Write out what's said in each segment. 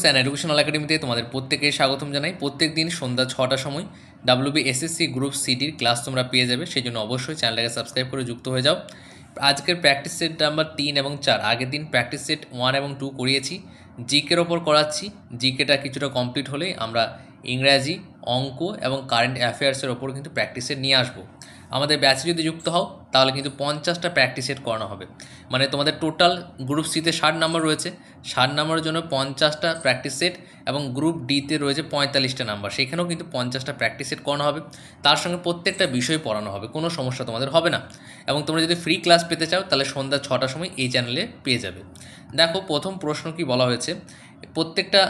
And educational একাডেমিতে তোমাদের প্রত্যেকে স্বাগতম জানাই। প্রত্যেক দিন সন্ধ্যা 6টার সময় WBSSC গ্রুপ সিটির ক্লাস তোমরা পেয়ে যাবে, সেই জন্য অবশ্যই চ্যানেলটাকে সাবস্ক্রাইব করে যুক্ত হয়ে যাও। আজকের প্র্যাকটিস সেট নাম্বার 3 এবং 4, আগের দিন প্র্যাকটিস সেট 1 এবং 2 করিয়েছি, জিকের ওপর করাচ্ছি। জিকেটা কিছুটা কমপ্লিট হলেই আমরা ইংরাজি, অঙ্ক এবং কারেন্ট অ্যাফেয়ার্সের ওপর কিন্তু প্র্যাকটিস সেট নিয়ে আসবো। আমাদের ব্যাচে যদি যুক্ত হও তাহলে কিন্তু 50টা প্র্যাকটিস সেট করানো হবে। মানে তোমাদের টোটাল গ্রুপ সিতে 60 নাম্বার রয়েছে, 60 নাম্বারের জন্য 50টা প্র্যাকটিস সেট, এবং গ্রুপ ডিতে রয়েছে 45টা নাম্বার, সেখানেও কিন্তু 50টা প্র্যাকটিস সেট করানো হবে। তার সঙ্গে প্রত্যেকটা বিষয় পড়ানো হবে, কোনো সমস্যা তোমাদের হবে না। এবং তোমরা যদি ফ্রি ক্লাস পেতে চাও তাহলে সন্ধ্যা 6টার সময় এই চ্যানেলে পেয়ে যাবে। দেখো প্রথম প্রশ্ন কি বলা হয়েছে, প্রত্যেকটা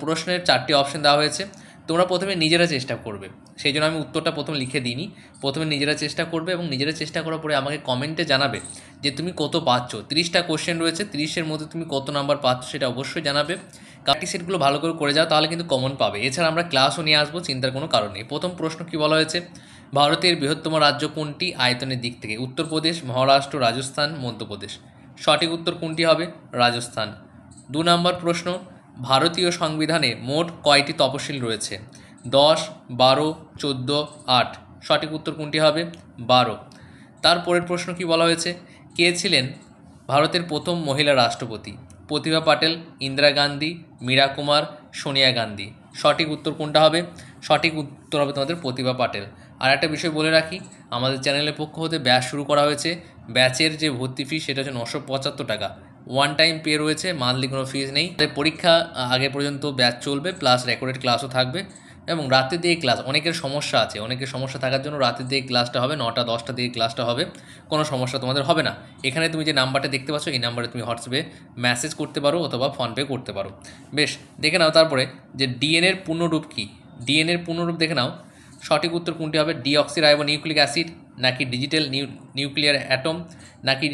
প্রশ্নের 4টি অপশন দেওয়া হয়েছে। তোমরা প্রথমে নিজেরা চেষ্টা করবে, সেই জন্য আমি উত্তরটা প্রথমে লিখে দিইনি। প্রথমে নিজেরা চেষ্টা করবে এবং নিজেরা চেষ্টা করার পরে আমাকে কমেন্টে জানাবে যে তুমি কত পাচ্ছ। 30টা কোশ্চেন রয়েছে, 30-এর মধ্যে তুমি কত নাম্বার পাচ্ছ সেটা অবশ্যই জানাবে। প্র্যাকটিস সেটগুলো ভালো করে যাও, তাহলে কিন্তু কমন পাবে। এছাড়া আমরা ক্লাসও নিয়ে আসবো, চিন্তার কোনো কারণ নেই। প্রথম প্রশ্ন কি বলা হয়েছে, ভারতের বৃহত্তম রাজ্য কোনটি আয়তনের দিক থেকে? উত্তরপ্রদেশ, মহারাষ্ট্র, রাজস্থান, মধ্যপ্রদেশ। সঠিক উত্তর কোনটি হবে? রাজস্থান। 2 নম্বর প্রশ্ন, ভারতীয় সংবিধানে মোট কয়টি তফসিল রয়েছে? 10, 12, 14, 8। সঠিক উত্তর কোনটি হবে? 12। তারপরের প্রশ্ন কি বলা হয়েছে, কে ছিলেন ভারতের প্রথম মহিলা রাষ্ট্রপতি? প্রতিভা পাটেল, ইন্দিরা গান্ধী, মীরা কুমার, সোনিয়া গান্ধী। সঠিক উত্তর কোনটা হবে? সঠিক উত্তর হবে তোমাদের প্রতিভা পাটেল। আর একটা বিষয় বলে রাখি, আমাদের চ্যানেলের পক্ষ হতে ব্যাচ শুরু করা হয়েছে। ব্যাচের যে ভর্তি ফি সেটা হচ্ছে 975 টাকা। ওয়ান টাইম পে রয়েছে, মান্থলি কোনো ফিজ নেই। পরীক্ষা আগে পর্যন্ত ব্যাচ চলবে, প্লাস রেকর্ডেড ক্লাসও থাকবে। এবং রাতের দিকে ক্লাস, অনেকের সমস্যা আছে, অনেকের সমস্যা থাকার জন্য রাতের দিকে ক্লাসটা হবে, 9টা 10টা দিকে ক্লাসটা হবে। কোনো সমস্যা তোমাদের হবে না। এখানে তুমি যে নাম্বারটা দেখতে পাচ্ছ এই নাম্বারে তুমি হোয়াটসঅ্যাপে মেসেজ করতে পারো অথবা ফোনপে করতে পারো। বেশ, দেখে নাও তারপরে যে ডিএনএর পূর্ণরূপ কী। ডিএনএর পূর্ণরূপ দেখে নাও। সঠিক উত্তর কোনটি হবে? ডিঅক্সিরাইবো নিউক্লিক অ্যাসিড, নাকি ডিজিটাল নিউক্লিয়ার অ্যাটম, নাকি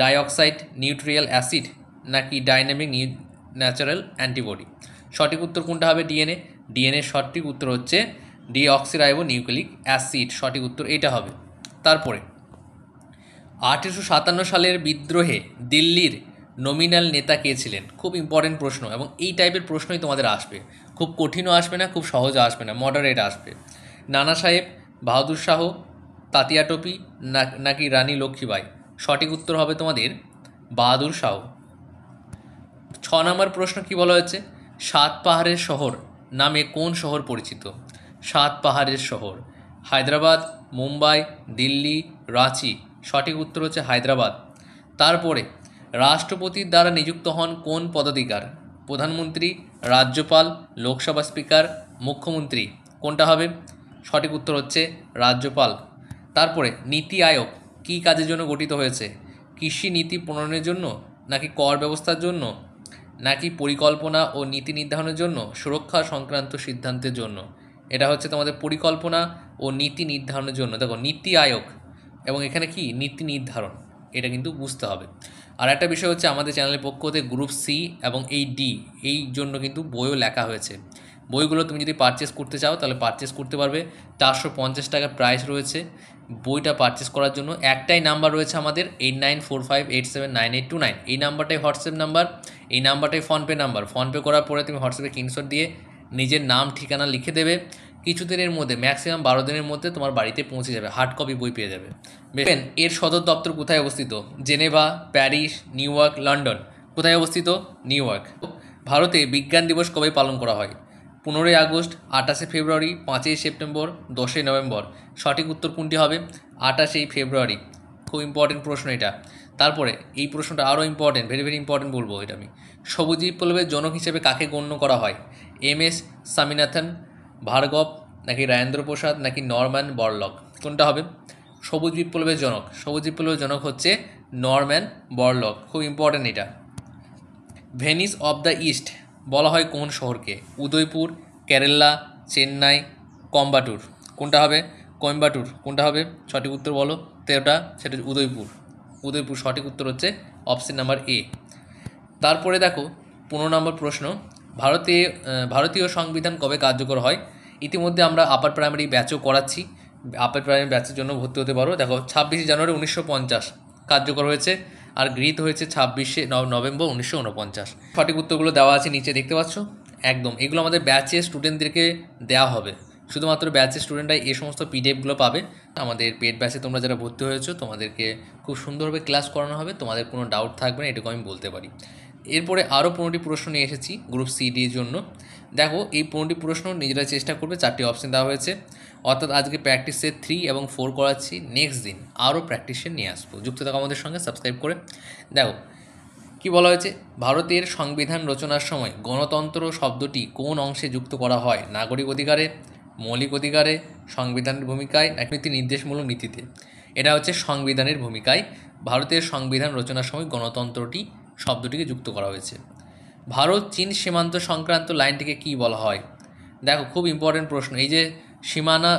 ডাইঅক্সাইড নিউট্রিয়াল অ্যাসিড, নাকি ডাইনামিক ন্যাচারাল অ্যান্টিবডি। সঠিক উত্তর কোনটা হবে? ডিএনএ সঠিক উত্তর হচ্ছে ডিঅক্সিরাইবো নিউক্লিক অ্যাসিড। সঠিক উত্তর এইটা হবে। তারপরে 1857 সালের বিদ্রোহে দিল্লির নমিনাল নেতা কে ছিলেন? খুব ইম্পর্টেন্ট প্রশ্ন, এবং এই টাইপের প্রশ্নই তোমাদের আসবে। খুব কঠিনও আসবে না, খুব সহজও আসবে না, মডারেট আসবে। নানা সাহেব, বাহাদুর শাহ, তাতিয়া টোপি, নাকি রানী লক্ষ্মীবাই। সঠিক উত্তর হবে তোমাদের বাহাদুর শাহ। 6 নম্বর প্রশ্ন কি বলা হয়েছে, 7 পাহাড়ের শহর নামে কোন শহর পরিচিত? 7 পাহাড়ের শহর, হায়দ্রাবাদ, মুম্বাই, দিল্লি, রাঁচি। সঠিক উত্তর হচ্ছে হায়দ্রাবাদ। তারপরে রাষ্ট্রপতির দ্বারা নিযুক্ত হন কোন পদাধিকার? প্রধানমন্ত্রী, রাজ্যপাল, লোকসভা স্পিকার, মুখ্যমন্ত্রী। কোনটা হবে? সঠিক উত্তর হচ্ছে রাজ্যপাল। তারপরে নীতি আয়োগ কী কাজের জন্য গঠিত হয়েছে? কৃষি নীতি প্রণয়নের জন্য, নাকি কর ব্যবস্থার জন্য, নাকি পরিকল্পনা ও নীতি নির্ধারণের জন্য, সুরক্ষা সংক্রান্ত সিদ্ধান্তের জন্য। এটা হচ্ছে তোমাদের পরিকল্পনা ও নীতি নির্ধারণের জন্য। দেখো নীতি আয়োগ এবং এখানে কি নীতি নির্ধারণ, এটা কিন্তু বুঝতে হবে। আর একটা বিষয় হচ্ছে আমাদের চ্যানেলের পক্ষ থেকে গ্রুপ সি এবং এই ডি এই জন্য কিন্তু বইও লেখা হয়েছে। বইগুলো তুমি যদি পারচেস করতে চাও তাহলে পারচেস করতে পারবে। 450 টাকা প্রাইস রয়েছে বইটা পারচেস করার জন্য। একটাই নাম্বার রয়েছে আমাদের 8945879829। এই নাম্বারটাই হোয়াটসঅ্যাপ নাম্বার, এই নাম্বারটাই ফোনপে নাম্বার। ফোনপে করার পরে তুমি হোয়াটসঅ্যাপে স্ক্রিনশট দিয়ে নিজের নাম ঠিকানা লিখে দেবে। কিছুদিনের মধ্যে, ম্যাক্সিমাম 12 দিনের মধ্যে তোমার বাড়িতে পৌঁছে যাবে, হার্ড কপি বই পেয়ে যাবে। এর সদর দপ্তর কোথায় অবস্থিত? Geneva, Paris, new York, London. কোথায় অবস্থিত? New York. ভারতে বিজ্ঞান দিবস কবে পালন করা হয়? 15ই আগস্ট, 28শে ফেব্রুয়ারি, 5ই সেপ্টেম্বর, 10ই নভেম্বর। সঠিক উত্তর কোনটি হবে? 28শে ফেব্রুয়ারি। খুব ইম্পর্টেন্ট প্রশ্ন এটা। তারপরে এই প্রশ্নটা আরও ইম্পর্টেন্ট, ভেরি ভেরি ইম্পর্টেন্ট বলবো এটা আমি। সবুজ বিপ্লবের জনক হিসেবে কাকে গণ্য করা হয়? MS স্বামীনাথন, ভার্গব, নাকি রাজেন্দ্র প্রসাদ, নাকি নরম্যান বরলক। কোনটা হবে? সবুজ বিপ্লবের জনক, সবুজ বিপ্লবের জনক হচ্ছে নরম্যান বরলক। খুব ইম্পর্টেন্ট এটা। ভেনিস অফ দ্য ইস্ট বলা হয় কোন শহরকে? উদয়পুর, কেরালা, চেন্নাই, কম্বাটুর। কোনটা হবে? কোয়েম্বাটুর। কোনটা হবে? সঠিক উত্তর বলো তো, ওটা সেটা উদয়পুর। উদয়পুর সঠিক উত্তর হচ্ছে অপশন নাম্বার এ। তারপরে দেখো 15 নম্বর প্রশ্ন, ভারতীয় সংবিধান কবে কার্যকর হয়? ইতিমধ্যে আমরা আপার প্রাইমারি ব্যাচও করাচ্ছি, আপার প্রাইমারি ব্যাচের জন্য ভর্তি হতে পারো। দেখো 26শে জানুয়ারি 1950 কার্যকর হয়েছে, আর গৃহীত হয়েছে 26শে নভেম্বর 1949। সঠিক উত্তরগুলো দেওয়া আছে নিচে দেখতে পাচ্ছ। একদম এগুলো আমাদের ব্যাচের স্টুডেন্টদেরকে দেওয়া হবে, শুধুমাত্র ব্যাচের স্টুডেন্টরাই এই সমস্ত পিডিএফগুলো পাবে। আমাদের পেড ব্যাচে তোমরা যারা ভর্তি হয়েছো তোমাদেরকে খুব সুন্দরভাবে ক্লাস করানো হবে, তোমাদের কোনো ডাউট থাকবে না, এটুকু আমি বলতে পারি। এরপরে আরও 15টি প্রশ্ন নিয়ে এসেছি গ্রুপ সিডির জন্য। দেখো এই 15টি প্রশ্ন নিজেরা চেষ্টা করবে, 4টি অপশন দেওয়া হয়েছে, অর্থাৎ আজকে প্র্যাকটিসের 3 এবং 4 করাচ্ছি, নেক্সট দিন আরও প্র্যাকটিসের নিয়ে আসবো। যুক্ত থাকো আমাদের সঙ্গে সাবস্ক্রাইব করে। দেখো কি বলা হয়েছে, ভারতের সংবিধান রচনার সময় গণতন্ত্র শব্দটি কোন অংশে যুক্ত করা হয়? নাগরিক অধিকারে, মৌলিক অধিকারে, সংবিধানের ভূমিকায় নাকি নির্দেশমূলক নীতিতে? এটা হচ্ছে সংবিধানের ভূমিকায় ভারতের সংবিধান রচনার সময় গণতন্ত্রটি শব্দটিকে যুক্ত করা হয়েছে। ভারত চীন সীমান্ত সংক্রান্ত লাইনটিকে কি বলা হয়? দেখো খুব ইম্পর্টেন্ট প্রশ্ন। এই যে সীমানা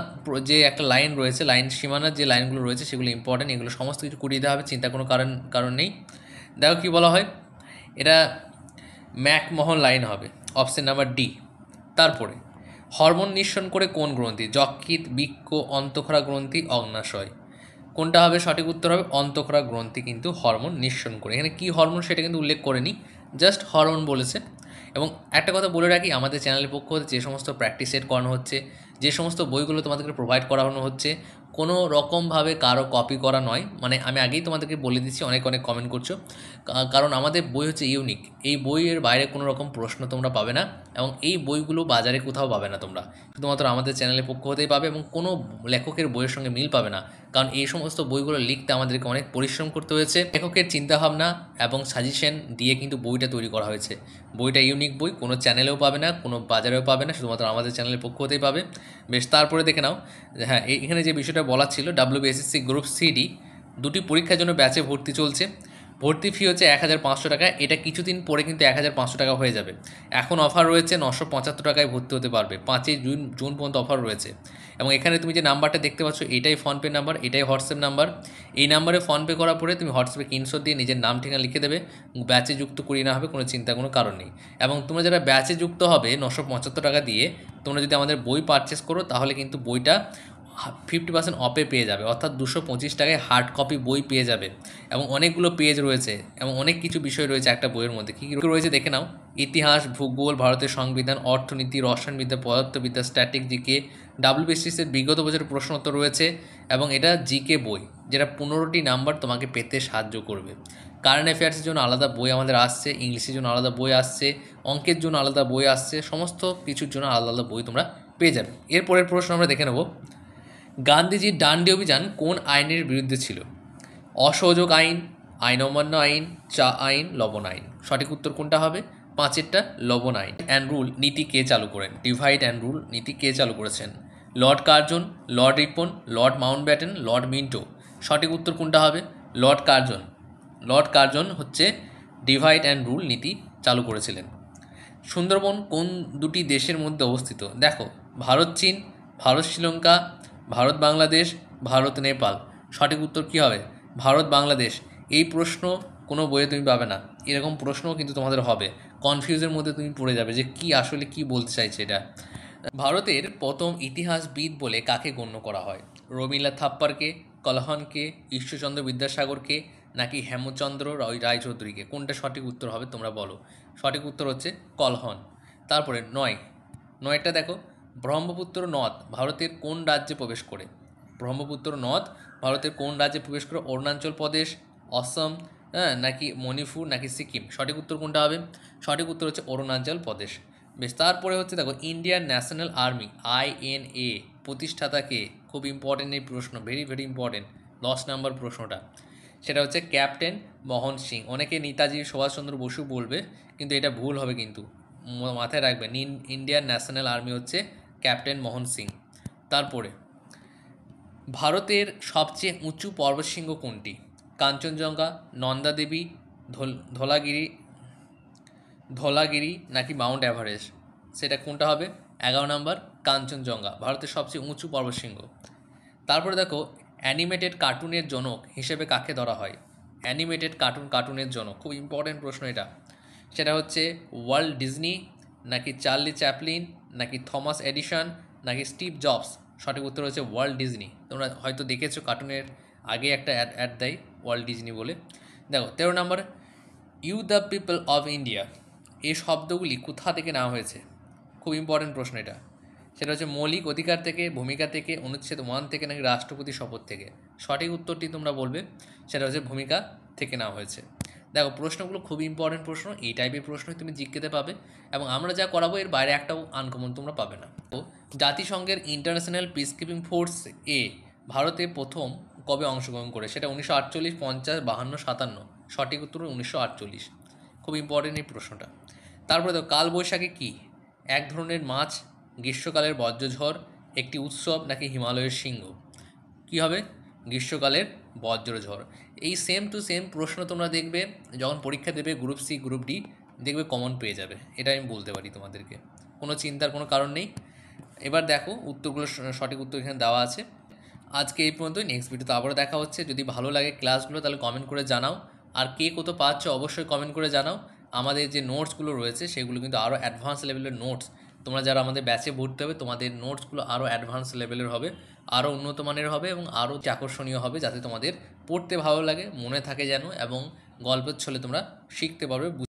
যে একটা লাইন রয়েছে, সীমানার যে লাইনগুলো রয়েছে সেগুলো ইম্পর্টেন্ট, এগুলো সমস্ত কিছু করিয়ে দেওয়া হবে, চিন্তা কোনো কারণ নেই। দেখো কী বলা হয়, এটা ম্যাকমোহন লাইন হবে, অপশন নাম্বার ডি। তারপরে হরমোন নিঃসরণ করে কোন গ্রন্থি? যকৃৎ, বৃক্ক, অন্তঃক্ষরা গ্রন্থি, অগ্নাশয়। কোনটা হবে সঠিক উত্তর? হবে অন্তঃক্ষরা গ্রন্থি কিন্তু হরমোন নিঃসরণ করে। এখানে কী হরমোন সেটা কিন্তু উল্লেখ করেনি, জাস্ট হরমোন বলেছে। এবং একটা কথা বলে রাখি, আমাদের চ্যানেলের পক্ষ হতে যে সমস্ত প্র্যাকটিস সেট করানো হচ্ছে, যে সমস্ত বইগুলো তোমাদেরকে প্রোভাইড করানো হচ্ছে, কোনো রকমভাবে কারো কপি করা নয়। মানে আমি আগেই তোমাদেরকে বলে দিচ্ছি, অনেক কমেন্ট করছো, কারণ আমাদের বই হচ্ছে ইউনিক। এই বইয়ের বাইরে কোনো রকম প্রশ্ন তোমরা পাবে না, এবং এই বইগুলো বাজারে কোথাও পাবে না তোমরা, শুধুমাত্র আমাদের চ্যানেলের পক্ষ হতেই পাবে, এবং কোনো লেখকের বইয়ের সঙ্গে মিল পাবে না, কারণ এই সমস্ত বইগুলো লিখতে আমাদেরকে অনেক পরিশ্রম করতে হয়েছে। লেখকের চিন্তাভাবনা এবং সাজেশন দিয়ে কিন্তু বইটা তৈরি করা হয়েছে। বইটা ইউনিক বই, কোনো চ্যানেলেও পাবে না, কোনো বাজারেও পাবে না, শুধুমাত্র আমাদের চ্যানেলের পক্ষ হতেই পাবে। বেশ, তারপরে দেখে নাও, হ্যাঁ এখানে যে বিষয়টা বলা ছিল, WBSSC গ্রুপ সিডি 2টি পরীক্ষার জন্য ব্যাচে ভর্তি চলছে। ভর্তি ফি হচ্ছে 1500 টাকা, এটা কিছুদিন পরে কিন্তু 1500 টাকা হয়ে যাবে। এখন অফার রয়েছে 975 টাকায় ভর্তি হতে পারবে, 5ই জুন পর্যন্ত অফার রয়েছে। এবং এখানে তুমি যে নাম্বারটা দেখতে পাচ্ছ, এটাই ফোনপে নাম্বার, এটাই হোয়াটসঅ্যাপ নাম্বার। এই নাম্বারে ফোনপে করার পরে তুমি হোয়াটসঅ্যাপে স্ক্রিনশট দিয়ে নিজের নাম ঠিকানা লিখে দেবে, ব্যাচে যুক্ত করিয়ে নেওয়া হবে, কোনো চিন্তা কোনো কারণ নেই। এবং তোমরা যারা ব্যাচে যুক্ত হবে 975 টাকা দিয়ে, তোমরা যদি আমাদের বই পারচেস করো তাহলে কিন্তু বইটা 50% অফে পেয়ে যাবে, অর্থাৎ 225 টাকায় হার্ড কপি বই পেয়ে যাবে। এবং অনেকগুলো পেজ রয়েছে এবং অনেক কিছু বিষয় রয়েছে একটা বইয়ের মধ্যে। কী কী রয়েছে দেখে নাও, ইতিহাস, ভূগোল, ভারতের সংবিধান, অর্থনীতি, রসায়নবিদ্যা, পদার্থবিদ্যা, স্ট্যাটিক, জিকে, WBCSের বিগত বছরের প্রশ্ন উত্তর রয়েছে। এবং এটা জিকে বই, যেটা 15টি নাম্বার তোমাকে পেতে সাহায্য করবে। কারেন্ট অ্যাফেয়ার্সের জন্য আলাদা বই আমাদের আসছে, ইংলিশের জন্য আলাদা বই আসছে, অঙ্কের জন্য আলাদা বই আসছে, সমস্ত কিছুর জন্য আলাদা আলাদা বই তোমরা পেয়ে যাবে। এরপরের প্রশ্ন আমরা দেখে নেব, গান্ধীজির ডান্ডি অভিযান কোন আইনের বিরুদ্ধে ছিল? অসহযোগ আইন, আইন অমান্য আইন, চা আইন, লবণ আইন। সঠিক উত্তর কোনটা হবে? 5এরটা লবণ আইন। অ্যান্ড রুল নীতি কে চালু করেন? ডিভাইড অ্যান্ড রুল নীতি কে চালু করেছেন? Lord Curzon, Lord Ripon, Lord Mountbatten, Lord Minto. সঠিক উত্তর কোনটা হবে? Lord Curzon. লর্ড কার্জন হচ্ছে ডিভাইড অ্যান্ড রুল নীতি চালু করেছিলেন। সুন্দরবন কোন দুটি দেশের মধ্যে অবস্থিত? দেখো, ভারত চীন, ভারত শ্রীলঙ্কা, ভারত বাংলাদেশ, ভারত নেপাল। সঠিক উত্তর কী হবে? ভারত বাংলাদেশ। এই প্রশ্ন কোনো বইয়ে তুমি পাবে না, এরকম প্রশ্নও কিন্তু তোমাদের হবে, কনফিউজের মধ্যে তুমি পড়ে যাবে যে কি আসলে কি বলতে চাইছে এটা। ভারতের প্রথম ইতিহাসবিদ বলে কাকে গণ্য করা হয়? রবীন্দ্রনাথ থাপ্পারকে, কলহনকে, ঈশ্বরচন্দ্র বিদ্যাসাগরকে, নাকি হেমচন্দ্র রায়চৌধুরীকে? কোনটা সঠিক উত্তর হবে তোমরা বলো? সঠিক উত্তর হচ্ছে কলহন। তারপরে 9টা দেখো, ব্রহ্মপুত্র নদ ভারতের কোন রাজ্যে প্রবেশ করে? ব্রহ্মপুত্র নদ ভারতের কোন রাজ্যে প্রবেশ করে? অরুণাচল প্রদেশ, অসম, হ্যাঁ, নাকি মণিপুর, নাকি সিকিম? সঠিক উত্তর কোনটা হবে? সঠিক উত্তর হচ্ছে অরুণাচল প্রদেশ। বেশ, তারপরে হচ্ছে দেখো, ইন্ডিয়ান ন্যাশনাল আর্মি INA প্রতিষ্ঠাতাকে? খুব ইম্পর্টেন্ট এই প্রশ্ন, ভেরি ভেরি ইম্পর্টেন্ট, 10 নম্বর প্রশ্নটা। সেটা হচ্ছে ক্যাপ্টেন মোহন সিং। অনেকে নেতাজি সুভাষচন্দ্র বসু বলবে, কিন্তু এটা ভুল হবে, কিন্তু মাথায় রাখবেন ইন্ডিয়ান ন্যাশনাল আর্মি হচ্ছে ক্যাপ্টেন মোহন সিং। তারপরে ভারতের সবচেয়ে উঁচু পর্বতশৃঙ্গ কোনটি? কাঞ্চনজঙ্ঘা, নন্দা দেবী, ধোলাগিরি, নাকি মাউন্ট এভারেস্ট? সেটা কোনটা হবে? 11 নম্বর, কাঞ্চনজঙ্ঘা ভারতের সবচেয়ে উঁচু পর্বতশৃঙ্গ। তারপরে দেখো, অ্যানিমেটেড কার্টুনের জনক হিসেবে কাকে ধরা হয়? অ্যানিমেটেড কার্টুনের জনক, খুব ইম্পর্টেন্ট প্রশ্ন এটা। সেটা হচ্ছে ওয়াল্ট ডিজনি, নাকি চার্লি চ্যাপলিন, নাকি থমাস এডিসন, নাকি স্টিভ জবস? সঠিক উত্তর হচ্ছে ওয়াল্ট ডিজনি। তোমরা হয়তো দেখেছো কার্টুনের আগে একটা অ্যাড দেয় ওয়াল্ট ডিজনি বলে। দেখো 13 নম্বর, we the people of India এই শব্দগুলি কোথা থেকে নেওয়া হয়েছে? খুব ইম্পর্টেন্ট প্রশ্ন এটা। সেটা হচ্ছে মৌলিক অধিকার থেকে, ভূমিকা থেকে, অনুচ্ছেদ 1 থেকে, নাকি রাষ্ট্রপতি শপথ থেকে? সঠিক উত্তরটি তোমরা বলবে, সেটা হচ্ছে ভূমিকা থেকে নেওয়া হয়েছে। দেখো প্রশ্নগুলো খুব ইম্পর্টেন্ট প্রশ্ন, এই টাইপের প্রশ্নই তুমি জিকেতে পাবে, এবং আমরা যা করাবো এর বাইরে একটাও আনকমন তোমরা পাবে না। তো জাতিসংঘের ইন্টারন্যাশনাল পিস কিপিং ফোর্স এ ভারতে প্রথম কবে অংশগ্রহণ করে? সেটা 1948, 50, 52, 57? সঠিক উত্তর 1948। খুব ইম্পর্টেন্ট এই প্রশ্নটা। তারপরে তো কালবৈশাখী কী? এক ধরনের মাছ, গ্রীষ্মকালের বজ্রঝড়, একটি উৎসব, নাকি হিমালয়ের সিংহ? কী হবে? গ্রীষ্মকালের বজ্রঝড়। এই সেম টু সেম প্রশ্ন তোমরা দেখবে যখন পরীক্ষা দেবে গ্রুপ সি গ্রুপ ডি, দেখবে কমন পেয়ে যাবে, এটা আমি বলতে পারি তোমাদেরকে, কোনো চিন্তার কোনো কারণ নেই। এবার দেখো উত্তরগুলো, সঠিক উত্তর এখানে দেওয়া আছে। আজকে এই পর্যন্তই, নেক্সট ভিডিওতে আবারও দেখা হচ্ছে। যদি ভালো লাগে ক্লাসগুলো তাহলে কমেন্ট করে জানাও, আর কে কত পাচ্ছ অবশ্যই কমেন্ট করে জানাও। আমাদের যে নোটসগুলো রয়েছে সেগুলো কিন্তু আরও অ্যাডভান্স লেভেলের নোটস, তোমরা যারা আমাদের ব্যাচে ভর্তি হবে তোমাদের নোটসগুলো আরও অ্যাডভান্স লেভেলের হবে, আরও উন্নত মানের হবে, এবং আরও আকর্ষণীয় হবে, যাতে তোমাদের পড়তে ভালো লাগে, মনে থাকে যেন, এবং গল্পের ছলে তোমরা শিখতে পারবে।